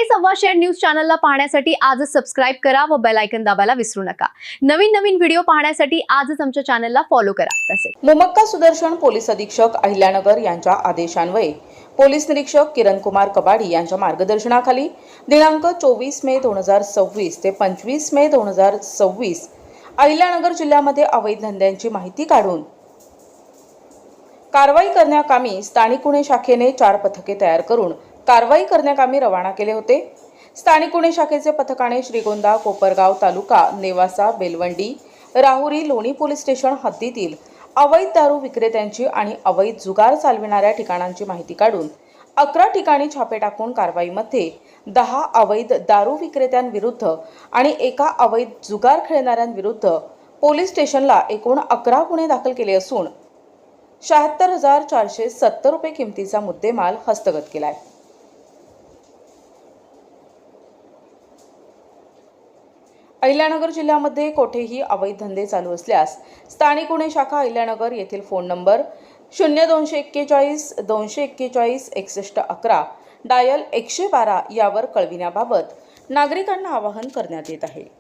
सव्वाशेर news चॅनलला पाहण्यासाठी आजच सबस्क्राइब करा व बेल आयकॉन दाबायला विसरू नका। नवीन व्हिडिओ पाहण्यासाठी आजच आमच्या चॅनलला फॉलो करा। तसेच मोमक्का सुदर्शन पोलीस अधीक्षक अहिल्यानगर यांच्या आदेशान्वये पोलीस निरीक्षक किरण कुमार कबाडी यांच्या मार्गदर्शनाखाली दिनांक 24 मे 2026 ते 25 मे 2026 अहिल्यानगर जिल्ह्यामध्ये अवैध धंद्यांची माहिती काढून कारवाई करण्याकामी स्थानिक गुन्हे शाखेने 4 पथके तयार करून कारवाई करण्याकामी रवाना केले होते। स्थानिक गुन्हे शाखेचे पथकाने श्रीगोंदा, कोपरगाव तालुका, नेवासा, बेलवंडी, राहुरी, लोणी पोलीस स्टेशन हद्दीतील अवैध दारू विक्रेत्यांची आणि अवैध जुगार चालविणाऱ्या ठिकाणांची माहिती काढून 11 ठिकाणी छापे टाकून कारवाईमध्ये 10 अवैध दारू विक्रेत्यांविरुद्ध आणि 1 अवैध जुगार खेळणाऱ्यांविरुद्ध पोलीस स्टेशनला एकूण 11 गुन्हे दाखल केले असून 76,470 रुपये किमतीचा मुद्देमाल हस्तगत केलाय। अहिल्यानगर जिल्ह्यामध्ये कोठेही अवैध धंदे चालू असल्यास स्थानिक गुन्हे शाखा अहिल्यानगर येथील फोन नंबर 0241 241 6111 डायल 112 यावर कळविण्याबाबत नागरिकांना आवाहन करण्यात येत आहे।